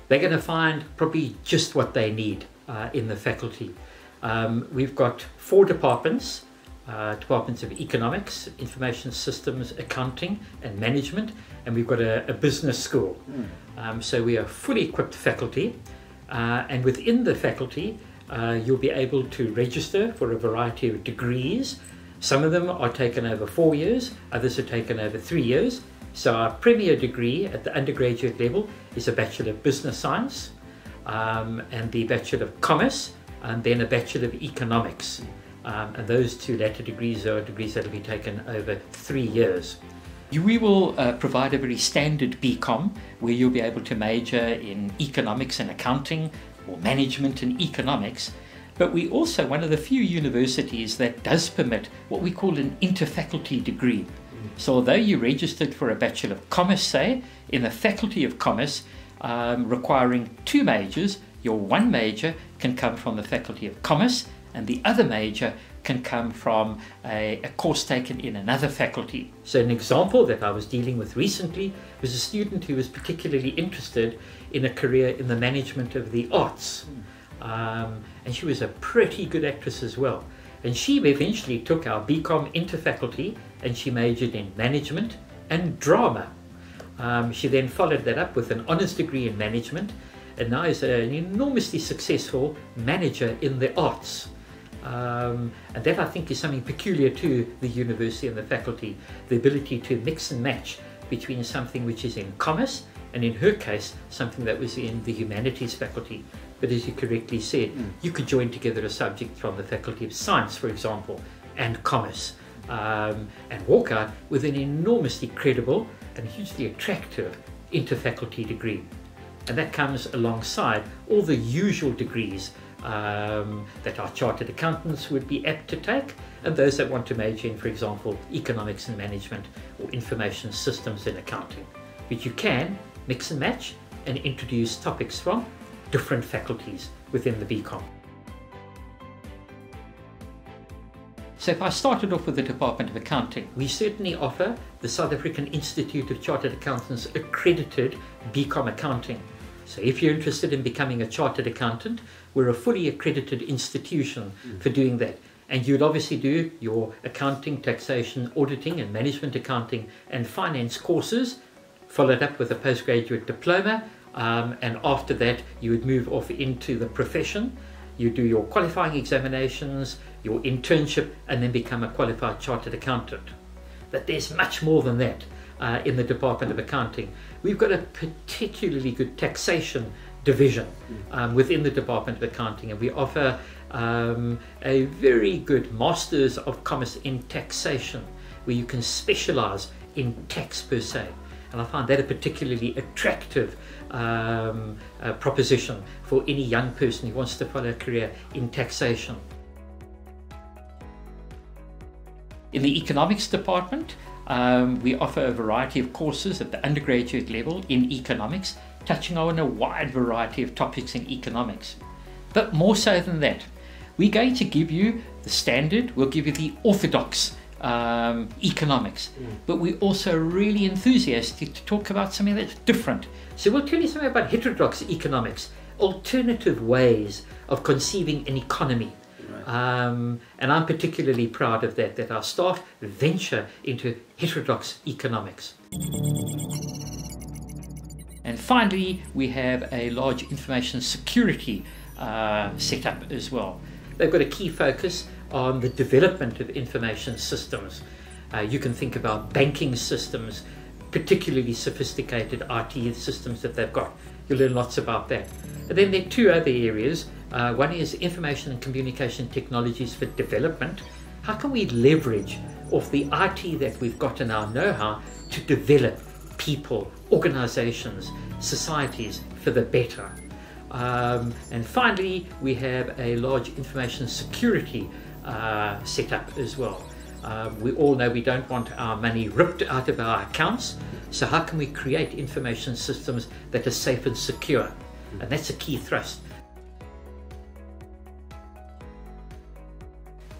they're going to find probably just what they need in the faculty. We've got 4 departments. Departments of Economics, Information Systems, Accounting and Management, and we've got a business school. So we are fully equipped faculty, and within the faculty you'll be able to register for a variety of degrees. Some of them are taken over 4 years, others are taken over 3 years. So our premier degree at the undergraduate level is a Bachelor of Business Science, and the Bachelor of Commerce, and then a Bachelor of Economics. And those 2 latter degrees are degrees that will be taken over 3 years. We will provide a very standard BCom where you'll be able to major in economics and accounting or management and economics. But we also one of the few universities that does permit what we call an interfaculty degree. So although you registered for a Bachelor of Commerce, say, in the Faculty of Commerce, requiring 2 majors, your one major can come from the Faculty of Commerce, and the other major can come from a course taken in another faculty. So an example that I was dealing with recently was a student who was particularly interested in a career in the management of the arts. And she was a pretty good actress as well. And she eventually took our BCom interfaculty and she majored in management and drama. She then followed that up with an honours degree in management, and now is an enormously successful manager in the arts. And that I think is something peculiar to the university and the faculty, the ability to mix and match between something which is in commerce and in her case something that was in the humanities faculty. But as you correctly said, you could join together a subject from the Faculty of Science, for example, and commerce, and walk out with an enormously credible and hugely attractive interfaculty degree. And that comes alongside all the usual degrees that our chartered accountants would be apt to take, and those that want to major in, for example, economics and management or information systems and accounting. But you can mix and match and introduce topics from different faculties within the BCom. So if I started off with the Department of Accounting, we certainly offer the South African Institute of Chartered Accountants accredited BCom accounting. So if you're interested in becoming a chartered accountant, we're a fully accredited institution for doing that. And you'd obviously do your accounting, taxation, auditing and management accounting and finance courses, followed up with a postgraduate diploma, and after that you would move off into the profession. You do your qualifying examinations, your internship, and then become a qualified chartered accountant. But there's much more than that in the Department of Accounting. We've got a particularly good taxation division within the Department of Accounting, and we offer a very good Masters of Commerce in Taxation, where you can specialize in tax per se. And I find that a particularly attractive proposition for any young person who wants to follow a career in taxation. In the economics department, we offer a variety of courses at the undergraduate level in economics, touching on a wide variety of topics in economics. But more so than that, we're going to give you the standard, we'll give you the orthodox economics, but we're also really enthusiastic to talk about something that's different. So we'll tell you something about heterodox economics, alternative ways of conceiving an economy. And I'm particularly proud of that our staff venture into heterodox economics. And finally, we have a large information security setup as well. They've got a key focus on the development of information systems. You can think about banking systems, particularly sophisticated IT systems that they've got. You'll learn lots about that. And then there are 2 other areas. One is information and communication technologies for development. How can we leverage off the IT that we've got in our know-how to develop people, organizations, societies for the better? And finally, we have a large information security setup as well. We all know we don't want our money ripped out of our accounts, so how can we create information systems that are safe and secure? And that's a key thrust.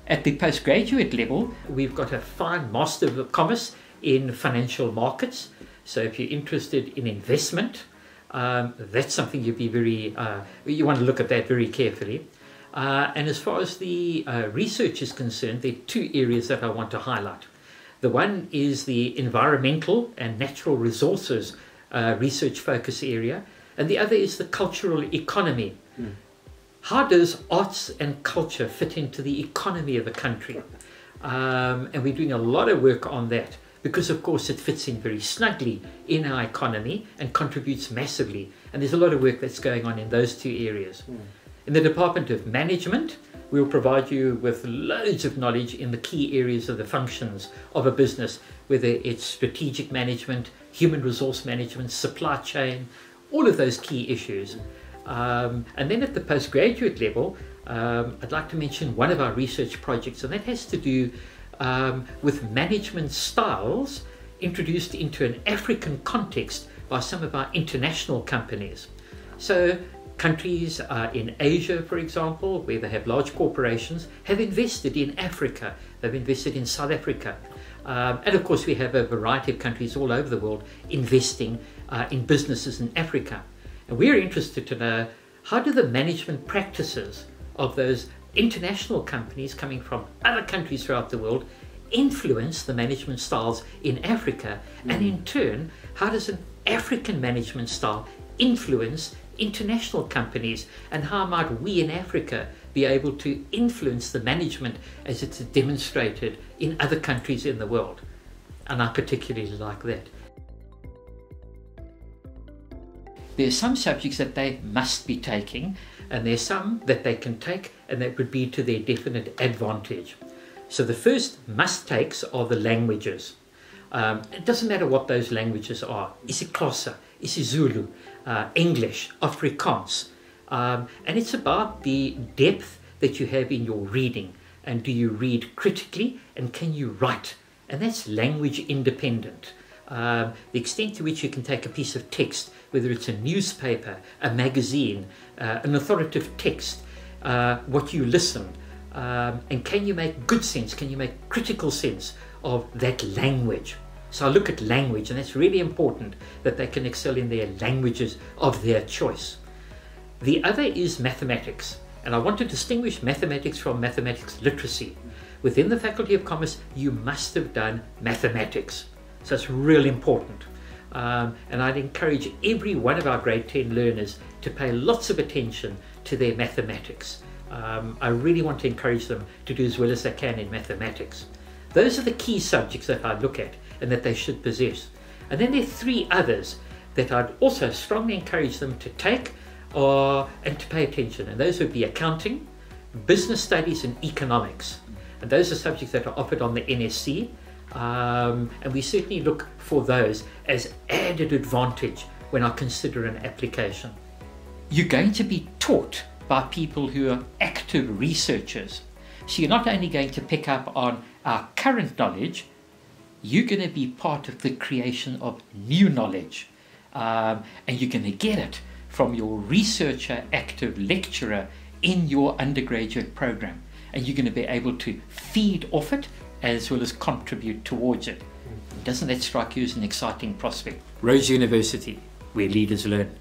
At the postgraduate level, we've got a fine Master of Commerce in financial markets. So if you're interested in investment, That's something you'd be you want to look at that very carefully. And as far as the research is concerned, there are two areas that I want to highlight. The one is the environmental and natural resources research focus area, and the other is the cultural economy. How does arts and culture fit into the economy of a country? And we're doing a lot of work on that because, of course, it fits in very snugly in our economy and contributes massively. And there's a lot of work that's going on in those two areas. In the Department of Management, we'll provide you with loads of knowledge in the key areas of the functions of a business, whether it's strategic management, human resource management, supply chain, all of those key issues. And then at the postgraduate level, I'd like to mention one of our research projects, and that has to do with management styles introduced into an African context by some of our international companies. So countries in Asia, for example, where they have large corporations, have invested in Africa. They've invested in South Africa. And of course, we have a variety of countries all over the world investing in businesses in Africa. And we're interested to know, how do the management practices of those international companies coming from other countries throughout the world influence the management styles in Africa? And in turn, how does an African management style influence international companies, and how might we in Africa be able to influence the management as it's demonstrated in other countries in the world? And I particularly like that. There are some subjects that they must be taking, and there's some that they can take and that would be to their definite advantage. So the first must-takes are the languages. It doesn't matter what those languages are. Is it Xhosa? Is it Zulu? English, Afrikaans, and it's about the depth that you have in your reading, and do you read critically, and can you write? And that's language independent. The extent to which you can take a piece of text, whether it's a newspaper, a magazine, an authoritative text, what you listen, and can you make good sense, can you make critical sense of that language? So I look at language, and that's really important that they can excel in their languages of their choice. The other is mathematics, and I want to distinguish mathematics from mathematics literacy. Within the Faculty of Commerce, you must have done mathematics, so it's really important. And I'd encourage every one of our grade 10 learners to pay lots of attention to their mathematics. I really want to encourage them to do as well as they can in mathematics. Those are the key subjects that I look at and that they should possess. And then there are three others that I'd also strongly encourage them to take and to pay attention. And those would be accounting, business studies, and economics. And those are subjects that are offered on the NSC. And we certainly look for those as added advantage when I consider an application. You're going to be taught by people who are active researchers. So you're not only going to pick up on our current knowledge, you're going to be part of the creation of new knowledge. And you're going to get it from your researcher, active lecturer in your undergraduate program. And you're going to be able to feed off it as well as contribute towards it. Doesn't that strike you as an exciting prospect? Rhodes University, where leaders learn.